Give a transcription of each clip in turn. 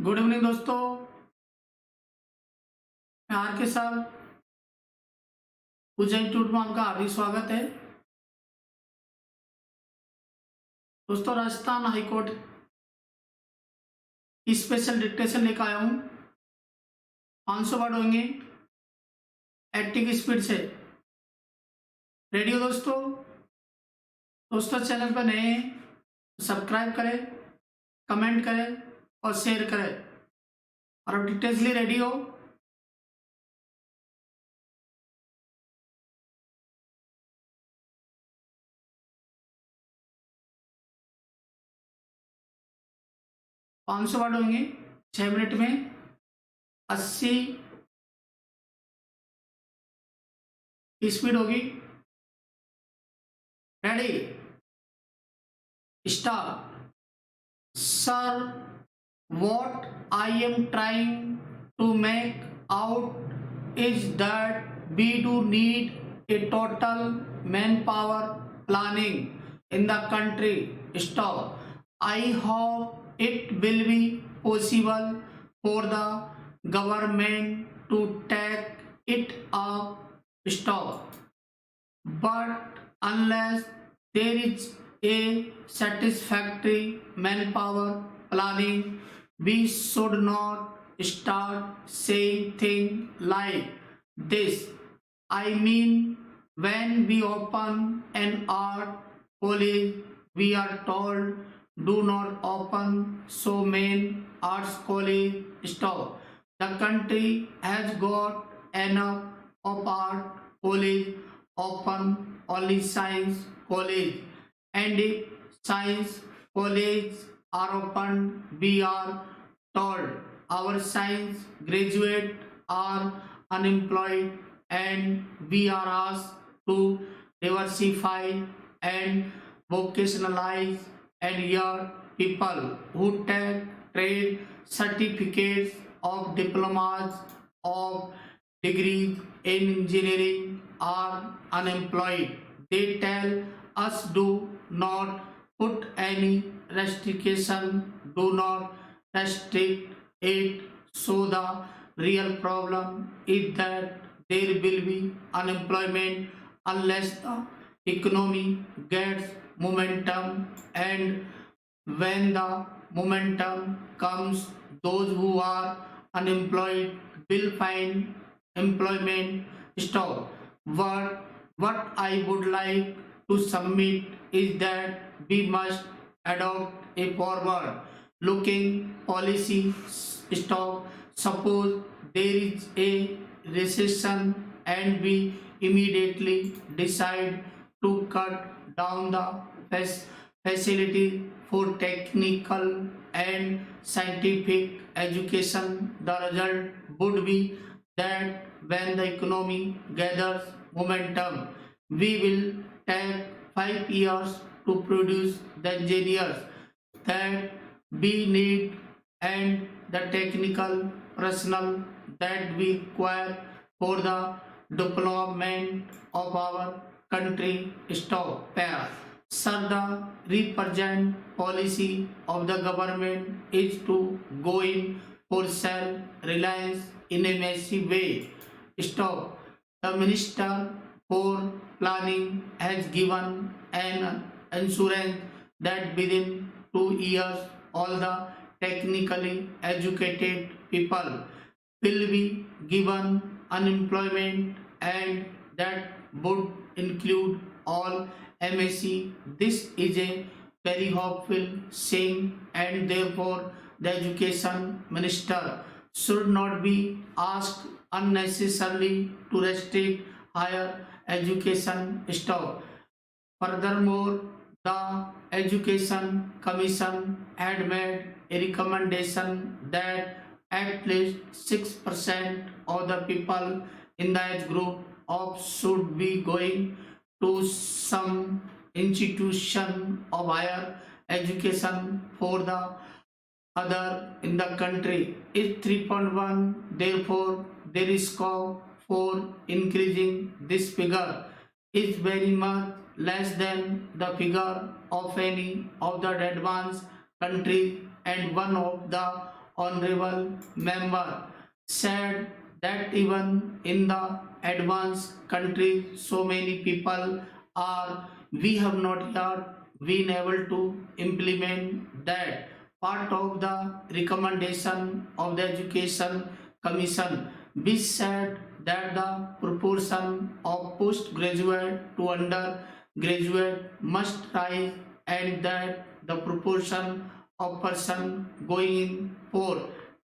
Good evening दोस्तों, मैं are के साहब पूजा इंस्टीट्यूट में आपका हार्दिक स्वागत है। दोस्तों, राजस्थान हाईकोर्ट की स्पेशल डिक्टेशन लेकर आया हूँ। 500 वर्ड होंगे 80 की स्पीड से। रेडी हो दोस्तों? चैनल पर नए हैं सब्सक्राइब करें, कमेंट करें और शेयर करें। और अब डिटेल्सली रेडी हो? पाँच सौ वर्ड होंगे 6 मिनट में। 80 की स्पीड होगी। Ready, start. Sir, what I am trying to make out is that we do need a total manpower planning in the country. Stop. I hope it will be possible for the government to take it up. Stop. But unless there is a satisfactory manpower planning, we should not start saying things like this. I mean, when we open an art college, we are told do not open so many arts college. Stop. The country has got enough of art college. Open only science college, and if science colleges are open, we are told our science graduates are unemployed, and we are asked to diversify and vocationalize, and here people who take trade certificates of diplomas of degrees in engineering are unemployed. They tell us do not put any restriction, do not restrict it. So the real problem is that there will be unemployment unless the economy gets momentum, and when the momentum comes, those who are unemployed will find employment. Stop. What I would like to submit is that we must adopt a forward looking policy. Stop. Suppose there is a recession and we immediately decide to cut down the facility for technical and scientific education. The result would be that when the economy gathers momentum, we will take 5 years to produce the engineers that we need and the technical personnel that we require for the development of our country. Stop. Para. Sir, the represent policy of the government is to go in for self-reliance in a massive way. Stop. The Minister for Planning has given an assurance that within 2 years all the technically educated people will be given unemployment, and that would include all MSc. This is a very hopeful saying, and therefore the Education Minister should not be asked unnecessarily to restrict higher education. Stop. Furthermore, the Education Commission had made a recommendation that at least 6% of the people in the age group of should be going to some institution of higher education for the other in the country is 3.1. Therefore, there is scope for increasing this figure is very much less than the figure of any of the advanced countries, and one of the honorable member said that even in the advanced countries, so many people are, we have not yet been able to implement that part of the recommendation of the Education Commission, which said that the proportion of postgraduate to undergraduate must rise and that the proportion of person going in for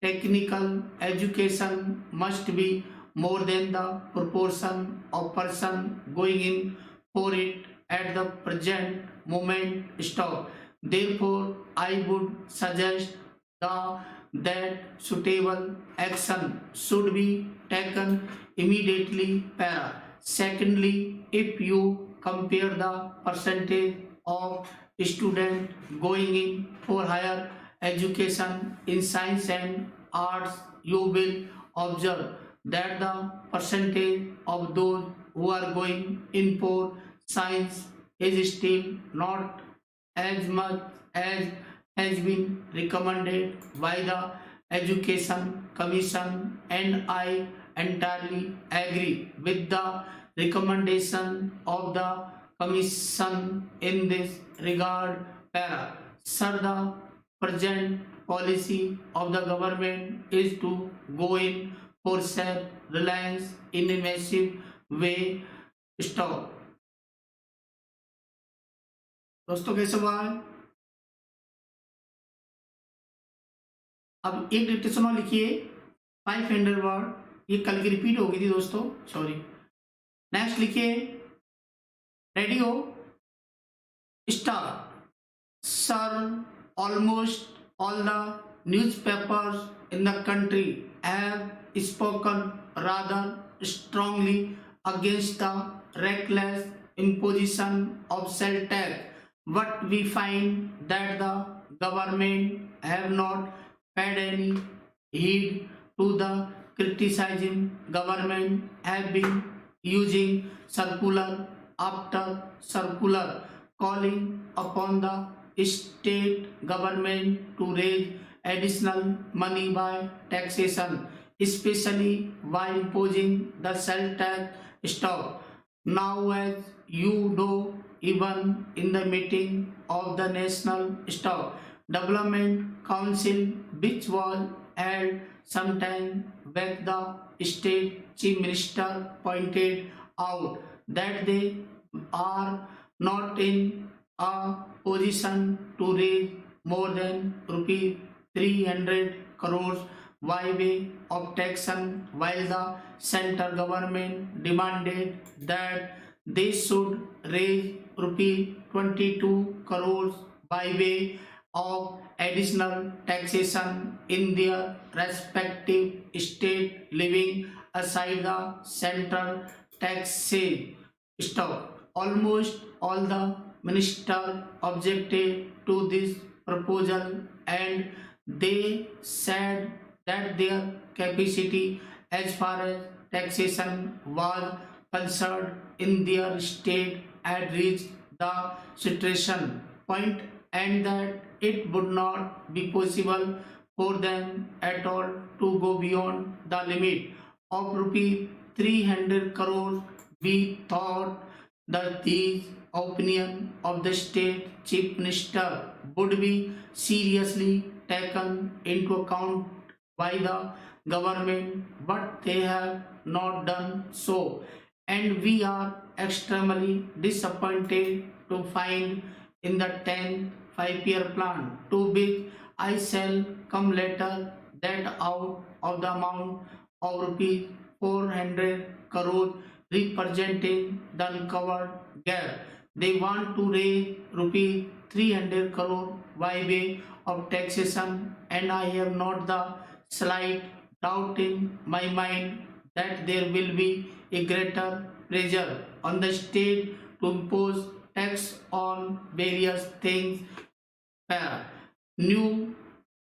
technical education must be more than the proportion of person going in for it at the present moment. Stop. Therefore, I would suggest the that suitable action should be taken immediately. Para. Secondly, if you compare the percentage of students going in for higher education in science and arts, you will observe that the percentage of those who are going in for science is still not as much as has been recommended by the Education Commission, and I entirely agree with the recommendation of the Commission in this regard. Para. Sir, the present policy of the government is to go in for self-reliance in a massive way. Stop. दोस्तों कैसे हुआ है? अब एक dictation और लिखिए 500 word, ये कल की रिपीट हो गई थी दोस्तों, सॉरी। नेक्स्ट लिखिए radio star. Sir, almost all the newspapers in the country have spoken rather strongly against the reckless imposition of sales tax, but we find that the government have not paid any heed to the criticism. Government have been using circular after circular calling upon the state government to raise additional money by taxation, especially by imposing the sales tax. Stop. Now, as you know, even in the meeting of the National Stock Development Council, which was held some time back, the state chief minister pointed out that they are not in a position to raise more than rupees 300 crores by way of taxation, while the central government demanded that they should raise rupees 22 crores by way of additional taxation in their respective state, leaving aside the central taxes. Stop. Almost all the ministers objected to this proposal, and they said that their capacity as far as taxation was concerned in their state had reached the saturation point, and that it would not be possible for them at all to go beyond the limit of rupees 300 crores. We thought that these opinion of the state chief minister would be seriously taken into account by the government, but they have not done so, and we are extremely disappointed to find in the 10th 5-year plan, to which I shall come later, that out of the amount of rupees 400 crores representing the uncovered gap, they want to raise rupees 300 crore by way of taxation, and I have not the slight doubt in my mind that there will be a greater pressure on the state to impose tax on various things. New,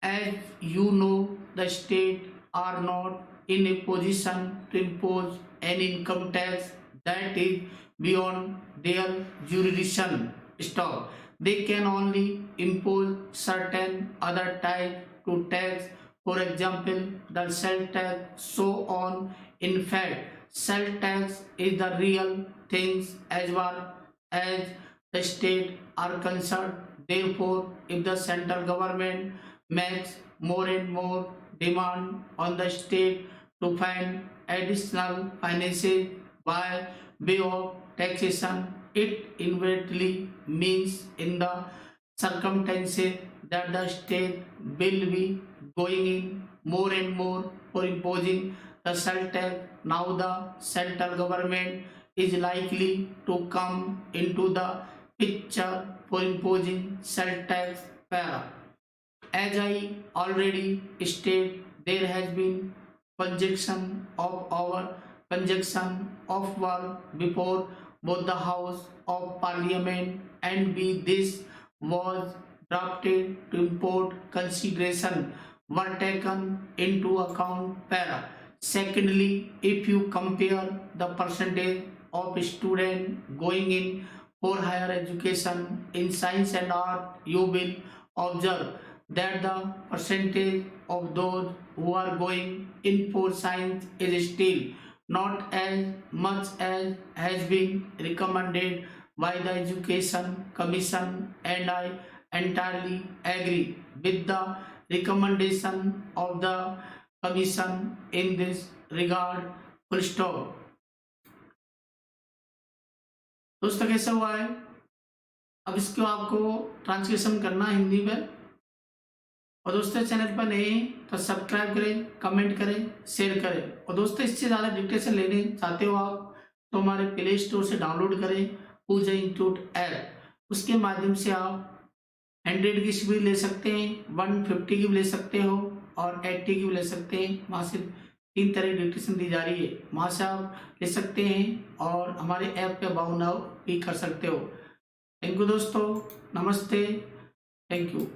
as you know, the state are not in a position to impose an income tax that is beyond their jurisdiction. Stop. They can only impose certain other types to tax For example, the cell tag so on. In fact, cell tags is the real things as far as the state are concerned. Therefore, if the central government makes more and more demand on the state to find additional finances by way of taxation, it inevitably means in the circumstances that the state will be going in more and more for imposing the cell tax. Now the central government is likely to come into the picture for imposing cell tax para. As I already stated, there has been conjunction of work before both the House of Parliament and B. This was drafted to import consideration were taken into account para. Secondly, if you compare the percentage of students going in for higher education in science and art, you will observe that the percentage of those who are going in for science is still not as much as has been recommended by the Education Commission, and I entirely agree with the recommendation of the Commission in this regard. Full stop. दोस्तों कैसा हुआ है? अब इसको आपको translation करना हिंदी में, और दोस्तों चैनल पर नए तो सब्सक्राइब करें, कमेंट करें, शेयर करें। और दोस्तों इससे ज़्यादा डिक्टेशन लेने चाहते हो आप तो हमारे प्ले स्टोर से डाउनलोड करें पूजा इंस्टीट्यूट ऐप। उसके माध्यम से आप 100 की स्पीड ले सकते हैं, 150 की भी ले सकते हो और 80 की भी ले सकते हैं। वहाँ से 3 तरह की डिक्टेशन दी जा रही है, वहाँ से आप ले सकते हैं और हमारे ऐप पे बाउ नाउ भी कर सकते हो। थैंक यू दोस्तों, नमस्ते, थैंक यू।